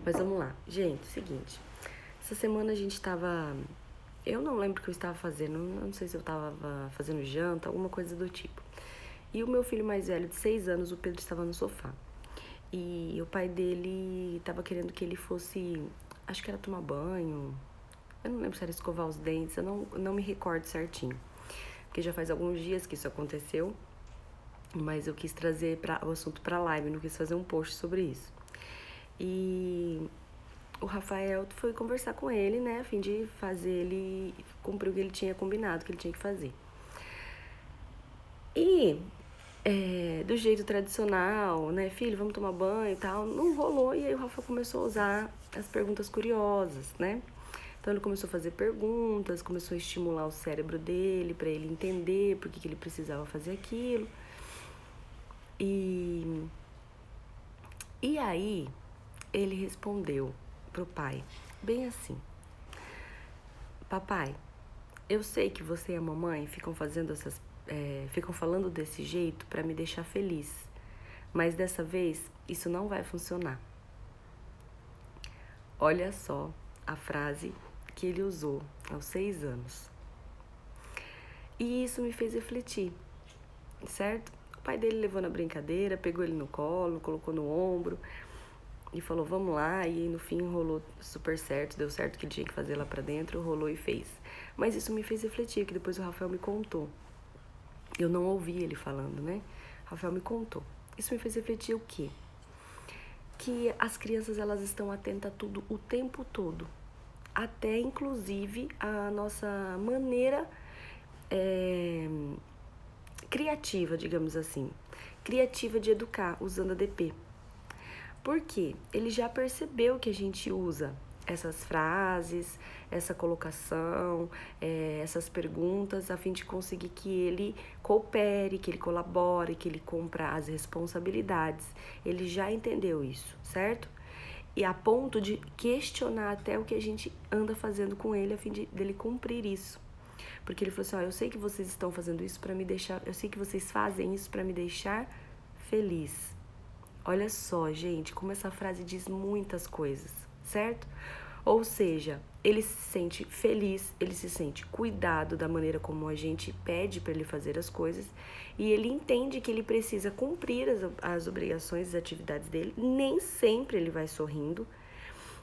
Mas vamos lá. Gente, seguinte. Essa semana a gente tava... Eu não lembro o que eu estava fazendo. Não sei se eu estava fazendo janta, alguma coisa do tipo. E o meu filho mais velho, de 6 anos, o Pedro, estava no sofá. E o pai dele estava querendo que ele fosse... Acho que era tomar banho. Eu não lembro se era escovar os dentes. Eu não me recordo certinho. Porque já faz alguns dias que isso aconteceu. Mas eu quis trazer o assunto pra live. Não quis fazer um post sobre isso. E o Rafael foi conversar com ele, né, a fim de fazer ele cumprir o que ele tinha combinado, que ele tinha que fazer. E do jeito tradicional, né, filho, vamos tomar banho e tal, não rolou. E aí o Rafael começou a usar as perguntas curiosas, né? Então ele começou a fazer perguntas, começou a estimular o cérebro dele para ele entender por que ele precisava fazer aquilo. E aí ele respondeu pro pai, bem assim: papai, eu sei que você e a mamãe ficam ficam falando desse jeito para me deixar feliz, mas dessa vez isso não vai funcionar. Olha só a frase que ele usou aos 6 anos. E isso me fez refletir, certo? O pai dele levou na brincadeira, pegou ele no colo, colocou no ombro e falou, vamos lá. E no fim rolou super certo, deu certo o que ele tinha que fazer lá pra dentro, rolou e fez. Mas isso me fez refletir, que depois o Rafael me contou. Eu não ouvi ele falando, né? O Rafael me contou. Isso me fez refletir o quê? Que as crianças, elas estão atentas a tudo o tempo todo. Até, inclusive, a nossa maneira criativa, digamos assim. Criativa de educar, usando a DP. Por quê? Ele já percebeu que a gente usa essas frases, essa colocação, essas perguntas, a fim de conseguir que ele coopere, que ele colabore, que ele cumpra as responsabilidades. Ele já entendeu isso, certo? E a ponto de questionar até o que a gente anda fazendo com ele, a fim dele cumprir isso. Porque ele falou assim, eu sei que vocês estão fazendo isso para me deixar, eu sei que vocês fazem isso para me deixar feliz. Olha só, gente, como essa frase diz muitas coisas, certo? Ou seja, ele se sente feliz, ele se sente cuidado da maneira como a gente pede para ele fazer as coisas e ele entende que ele precisa cumprir as obrigações, as atividades dele. Nem sempre ele vai sorrindo,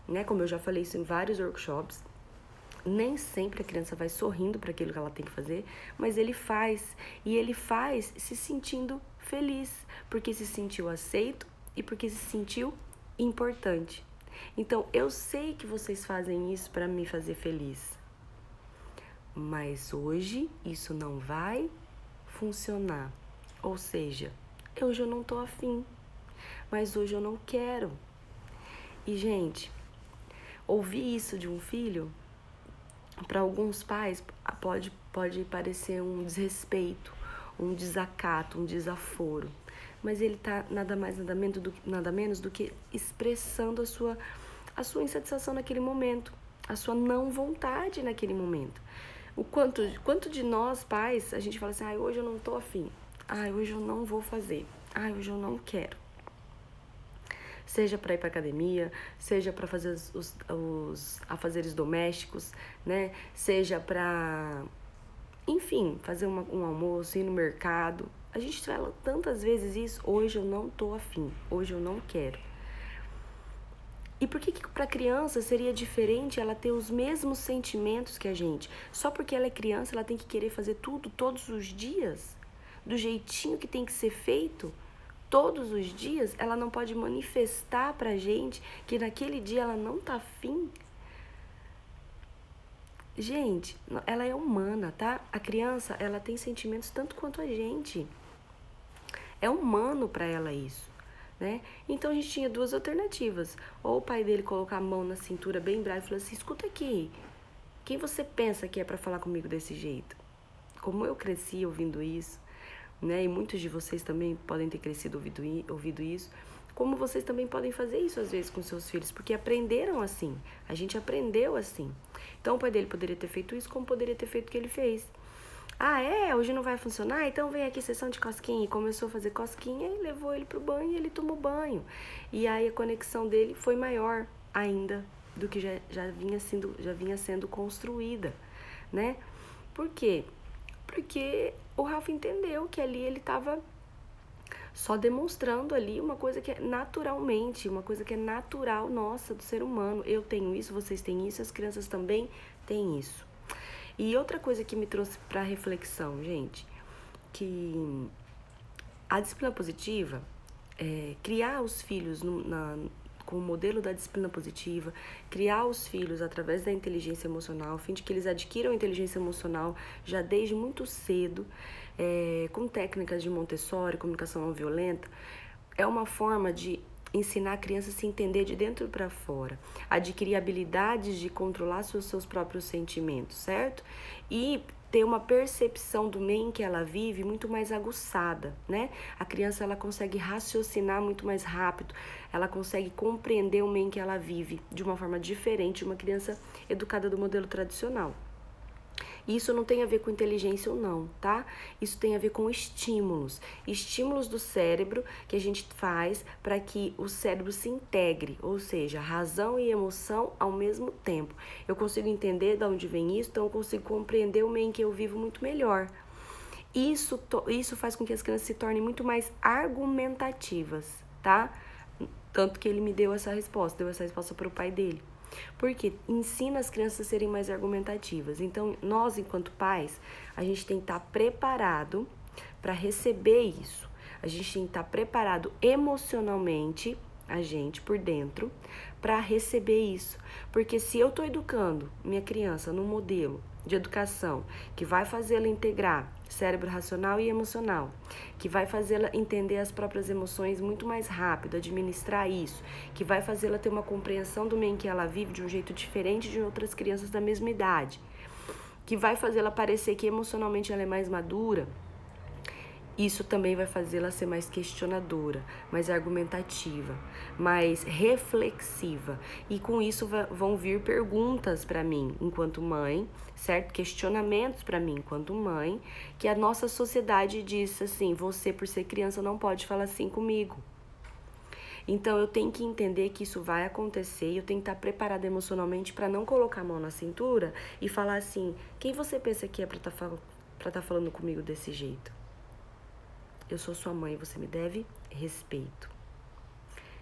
né? Como eu já falei isso em vários workshops, nem sempre a criança vai sorrindo para aquilo que ela tem que fazer, mas ele faz, e ele faz se sentindo feliz, porque se sentiu aceito e porque se sentiu importante. Então, eu sei que vocês fazem isso para me fazer feliz, mas hoje isso não vai funcionar. Ou seja, hoje eu não tô afim, mas hoje eu não quero. E, gente, ouvir isso de um filho, para alguns pais, pode parecer um desrespeito, um desacato, um desaforo. Mas ele está nada mais, nada menos do que expressando a sua insatisfação naquele momento, a sua não vontade naquele momento. O quanto de nós, pais, a gente fala assim, hoje eu não estou afim, hoje eu não vou fazer, hoje eu não quero. Seja para ir para academia, seja para fazer os afazeres domésticos, né? Seja para, enfim, fazer um almoço, ir no mercado. A gente fala tantas vezes isso, hoje eu não tô afim, hoje eu não quero. E por que para a criança seria diferente ela ter os mesmos sentimentos que a gente? Só porque ela é criança, ela tem que querer fazer tudo todos os dias? Do jeitinho que tem que ser feito? Todos os dias, ela não pode manifestar pra gente que naquele dia ela não tá afim. Gente, ela é humana, tá? A criança, ela tem sentimentos tanto quanto a gente. É humano pra ela isso, né? Então a gente tinha duas alternativas. Ou o pai dele colocar a mão na cintura bem bravo e falar assim, escuta aqui, quem você pensa que é pra falar comigo desse jeito? Como eu cresci ouvindo isso, né? E muitos de vocês também podem ter crescido ouvido isso, como vocês também podem fazer isso às vezes com seus filhos, porque aprenderam assim, a gente aprendeu assim. Então o pai dele poderia ter feito isso, como poderia ter feito o que ele fez. Hoje não vai funcionar? Então vem aqui sessão de cosquinha. E começou a fazer cosquinha e levou ele pro banho e ele tomou banho. E aí a conexão dele foi maior. ainda do que já vinha sendo construída, né? Por quê? Porque o Ralph entendeu que ali ele estava só demonstrando ali uma coisa que é naturalmente, uma coisa que é natural nossa, do ser humano. Eu tenho isso, vocês têm isso, as crianças também têm isso. E outra coisa que me trouxe para reflexão, gente, que a disciplina positiva, criar os filhos com o modelo da disciplina positiva, criar os filhos através da inteligência emocional, a fim de que eles adquiram inteligência emocional já desde muito cedo, com técnicas de Montessori, comunicação não violenta, é uma forma de ensinar a criança a se entender de dentro para fora, adquirir habilidades de controlar seus próprios sentimentos, certo? E ter uma percepção do meio em que ela vive muito mais aguçada, né? A criança, ela consegue raciocinar muito mais rápido, ela consegue compreender o meio em que ela vive de uma forma diferente de uma criança educada do modelo tradicional. Isso não tem a ver com inteligência ou não, tá? Isso tem a ver com estímulos. Estímulos do cérebro que a gente faz para que o cérebro se integre, ou seja, razão e emoção ao mesmo tempo. Eu consigo entender de onde vem isso, então eu consigo compreender o meio em que eu vivo muito melhor. Isso faz com que as crianças se tornem muito mais argumentativas, tá? Tanto que ele me deu essa resposta para o pai dele. Porque ensina as crianças a serem mais argumentativas. Então, nós, enquanto pais, a gente tem que estar preparado para receber isso. A gente tem que estar preparado emocionalmente, a gente, por dentro, para receber isso. Porque se eu estou educando minha criança num modelo de educação que vai fazê-la integrar cérebro racional e emocional, que vai fazê-la entender as próprias emoções muito mais rápido, administrar isso, que vai fazê-la ter uma compreensão do meio em que ela vive de um jeito diferente de outras crianças da mesma idade, que vai fazê-la parecer que emocionalmente ela é mais madura. Isso também vai fazê-la ser mais questionadora, mais argumentativa, mais reflexiva. E com isso vão vir perguntas para mim, enquanto mãe, certo? Questionamentos para mim, enquanto mãe, que a nossa sociedade diz assim: você, por ser criança, não pode falar assim comigo. Então, eu tenho que entender que isso vai acontecer e eu tenho que estar preparada emocionalmente para não colocar a mão na cintura e falar assim: quem você pensa que é para estar falando comigo desse jeito? Eu sou sua mãe, você me deve respeito.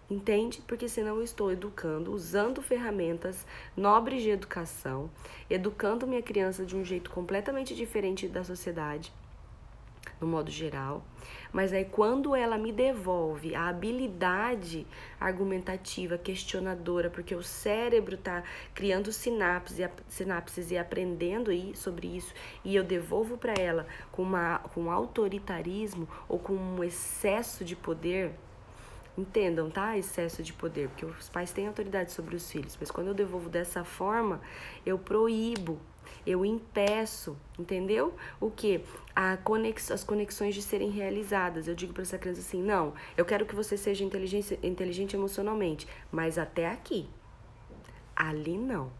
Entende? Porque senão eu estou educando, usando ferramentas nobres de educação, educando minha criança de um jeito completamente diferente da sociedade, no modo geral. Mas aí quando ela me devolve a habilidade argumentativa, questionadora, porque o cérebro está criando sinapses e aprendendo sobre isso, e eu devolvo para ela com autoritarismo ou com um excesso de poder. Entendam, tá? Excesso de poder, porque os pais têm autoridade sobre os filhos, mas quando eu devolvo dessa forma, eu proíbo, eu impeço, entendeu? O quê? As conexões de serem realizadas. Eu digo para essa criança assim: não, eu quero que você seja inteligente emocionalmente, mas até aqui. Ali não.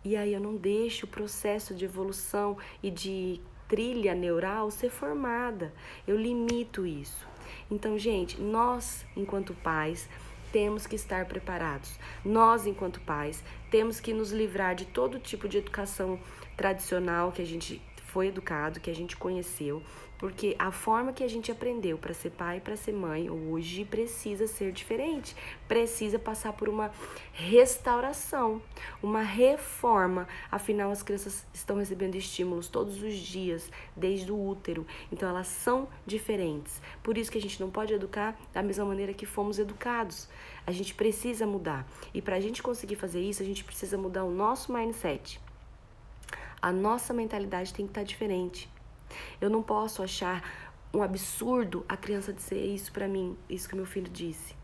E aí eu não deixo o processo de evolução e de trilha neural ser formada. Eu limito isso. Então, gente, nós, enquanto pais, temos que estar preparados. Nós, enquanto pais, temos que nos livrar de todo tipo de educação tradicional que a gente foi educado, que a gente conheceu, porque a forma que a gente aprendeu para ser pai e para ser mãe hoje precisa ser diferente, precisa passar por uma restauração, uma reforma. Afinal, as crianças estão recebendo estímulos todos os dias, desde o útero, então elas são diferentes. Por isso que a gente não pode educar da mesma maneira que fomos educados. A gente precisa mudar, e para a gente conseguir fazer isso, a gente precisa mudar o nosso mindset. A nossa mentalidade tem que estar diferente. Eu não posso achar um absurdo a criança dizer isso pra mim, isso que meu filho disse.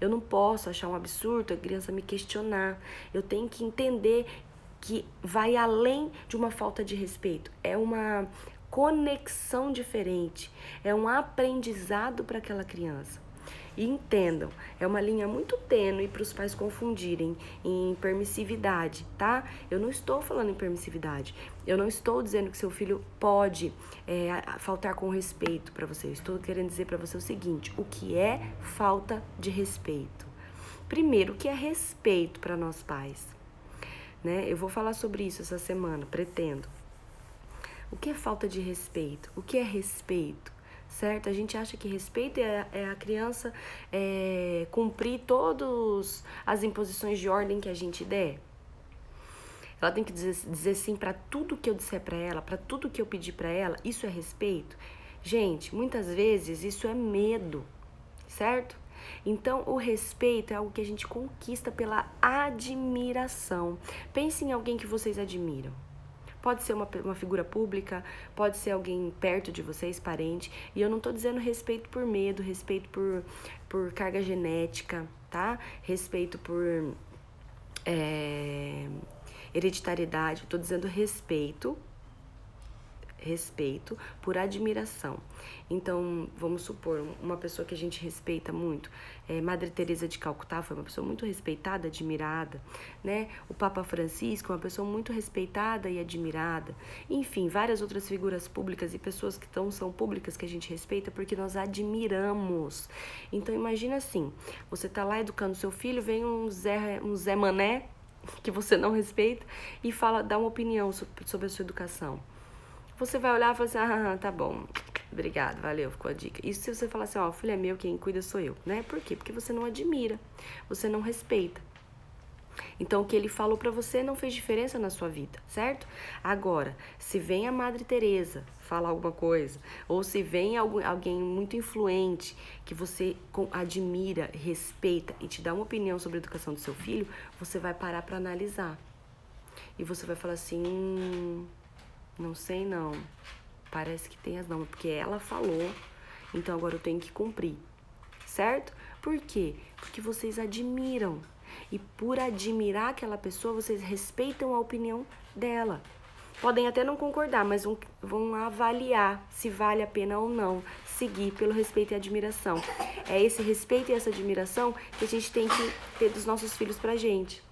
Eu não posso achar um absurdo a criança me questionar. Eu tenho que entender que vai além de uma falta de respeito. É uma conexão diferente. É um aprendizado para aquela criança. E entendam, é uma linha muito tênue para os pais confundirem em permissividade, tá? Eu não estou falando em permissividade. Eu não estou dizendo que seu filho pode faltar com respeito para você. Eu estou querendo dizer para você o seguinte: o que é falta de respeito? Primeiro, o que é respeito para nós pais? Né? Eu vou falar sobre isso essa semana, pretendo. O que é falta de respeito? O que é respeito? Certo? A gente acha que respeito é a criança cumprir todas as imposições de ordem que a gente der. Ela tem que dizer sim para tudo que eu disser para ela, para tudo que eu pedir para ela. Isso é respeito? Gente, muitas vezes isso é medo, certo? Então, o respeito é algo que a gente conquista pela admiração. Pense em alguém que vocês admiram. Pode ser uma figura pública, pode ser alguém perto de vocês, parente. E eu não tô dizendo respeito por medo, respeito por carga genética, tá? Respeito por hereditariedade. Eu tô dizendo respeito por admiração. Então, vamos supor, uma pessoa que a gente respeita muito, Madre Teresa de Calcutá foi uma pessoa muito respeitada, admirada, né? O Papa Francisco é uma pessoa muito respeitada e admirada. Enfim, várias outras figuras públicas e pessoas que são públicas que a gente respeita porque nós admiramos. Então, imagina assim, você tá lá educando seu filho, vem um Zé Mané, que você não respeita, e dá uma opinião sobre a sua educação. Você vai olhar e falar assim, tá bom, obrigado, valeu, ficou a dica. Isso se você falar assim, o filho é meu, quem cuida sou eu, né? Por quê? Porque você não admira, você não respeita. Então, o que ele falou pra você não fez diferença na sua vida, certo? Agora, se vem a Madre Teresa falar alguma coisa, ou se vem alguém muito influente que você admira, respeita e te dá uma opinião sobre a educação do seu filho, você vai parar pra analisar. E você vai falar assim, não sei não, parece que tem as normas, porque ela falou, então agora eu tenho que cumprir, certo? Por quê? Porque vocês admiram, e por admirar aquela pessoa, vocês respeitam a opinião dela. Podem até não concordar, mas vão avaliar se vale a pena ou não seguir pelo respeito e admiração. É esse respeito e essa admiração que a gente tem que ter dos nossos filhos pra gente.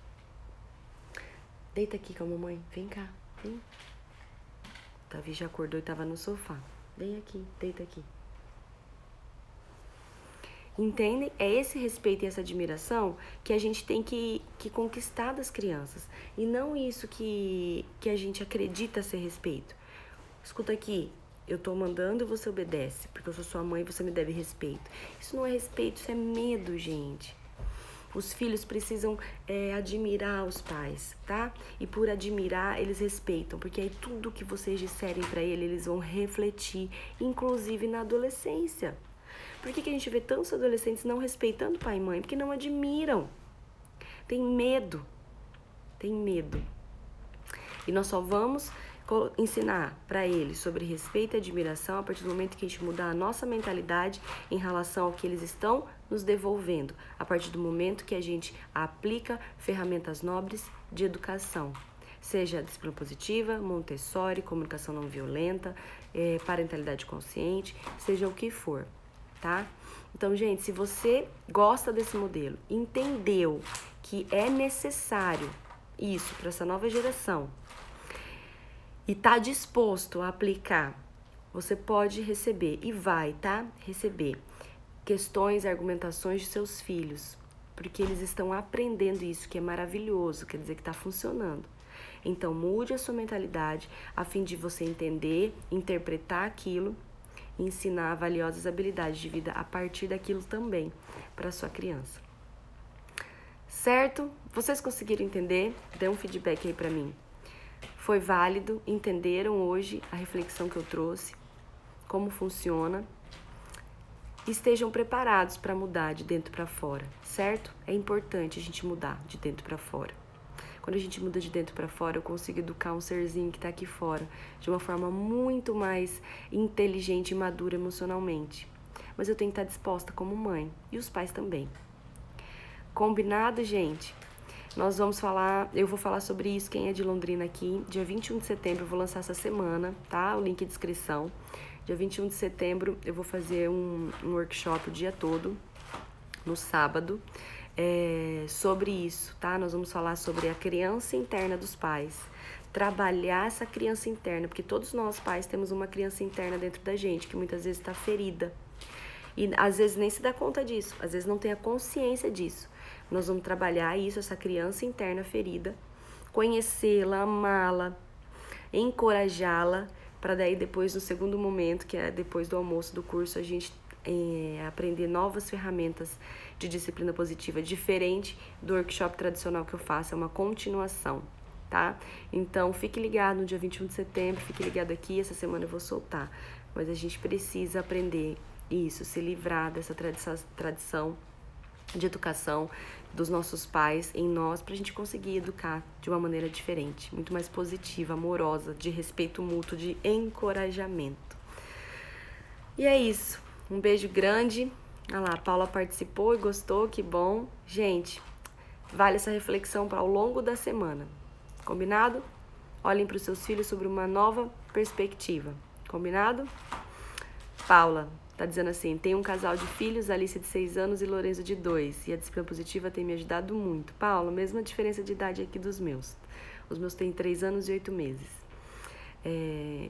Deita aqui com a mamãe, vem cá, vem. Davi já acordou e estava no sofá. Vem aqui, deita aqui. Entendem? É esse respeito e essa admiração que a gente tem que conquistar das crianças. E não isso que a gente acredita ser respeito. Escuta aqui, eu tô mandando e você obedece, porque eu sou sua mãe e você me deve respeito. Isso não é respeito, isso é medo, gente. Os filhos precisam admirar os pais, tá? E por admirar, eles respeitam, porque aí tudo que vocês disserem pra eles vão refletir, inclusive na adolescência. Por que a gente vê tantos adolescentes não respeitando pai e mãe? Porque não admiram. Tem medo. Tem medo. E nós só vamos ensinar para eles sobre respeito e admiração a partir do momento que a gente mudar a nossa mentalidade em relação ao que eles estão nos devolvendo, a partir do momento que a gente aplica ferramentas nobres de educação, seja disciplina positiva, Montessori, comunicação não violenta, parentalidade consciente, seja o que for, tá? Então, gente, se você gosta desse modelo, entendeu que é necessário isso para essa nova geração, e tá disposto a aplicar, você pode receber e vai, tá? Receber questões, argumentações de seus filhos, porque eles estão aprendendo isso, que é maravilhoso, quer dizer que tá funcionando. Então, mude a sua mentalidade a fim de você entender, interpretar aquilo e ensinar valiosas habilidades de vida a partir daquilo também para sua criança. Certo? Vocês conseguiram entender? Dê um feedback aí para mim. Foi válido? Entenderam hoje a reflexão que eu trouxe? Como funciona? Estejam preparados para mudar de dentro para fora, certo? É importante a gente mudar de dentro para fora. Quando a gente muda de dentro para fora, eu consigo educar um serzinho que está aqui fora de uma forma muito mais inteligente e madura emocionalmente. Mas eu tenho que estar disposta como mãe, e os pais também. Combinado, gente? Eu vou falar sobre isso, quem é de Londrina aqui, dia 21 de setembro, eu vou lançar essa semana, tá? O link de inscrição. Dia 21 de setembro eu vou fazer um workshop o dia todo, no sábado, sobre isso, tá? Nós vamos falar sobre a criança interna dos pais, trabalhar essa criança interna, porque todos nós pais temos uma criança interna dentro da gente, que muitas vezes está ferida. E às vezes nem se dá conta disso, às vezes não tem a consciência disso. Nós vamos trabalhar isso, essa criança interna ferida, conhecê-la, amá-la, encorajá-la, para daí depois, no segundo momento, que é depois do almoço do curso, a gente aprender novas ferramentas de disciplina positiva, diferente do workshop tradicional que eu faço, é uma continuação, tá? Então, fique ligado no dia 21 de setembro, fique ligado aqui, essa semana eu vou soltar, mas a gente precisa aprender isso, se livrar dessa tradição de educação dos nossos pais em nós, pra gente conseguir educar de uma maneira diferente, muito mais positiva, amorosa, de respeito mútuo, de encorajamento. E é isso. Um beijo grande. Olha lá, a Paula participou e gostou, que bom. Gente, vale essa reflexão para ao longo da semana. Combinado? Olhem para os seus filhos sobre uma nova perspectiva. Combinado? Paula tá dizendo assim, tem um casal de filhos, Alice de 6 anos e Lorenzo de 2. E a disciplina positiva tem me ajudado muito. Paula, mesma diferença de idade aqui dos meus. Os meus têm 3 anos e 8 meses.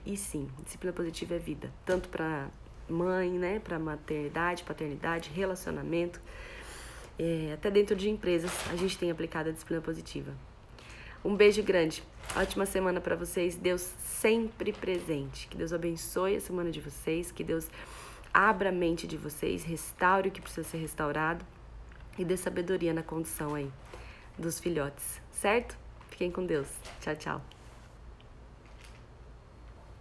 E sim, disciplina positiva é vida. Tanto para mãe, né, para maternidade, paternidade, relacionamento, até dentro de empresas a gente tem aplicado a disciplina positiva. Um beijo grande, ótima semana para vocês, Deus sempre presente, que Deus abençoe a semana de vocês, que Deus abra a mente de vocês, restaure o que precisa ser restaurado e dê sabedoria na condição aí dos filhotes, certo? Fiquem com Deus, tchau, tchau.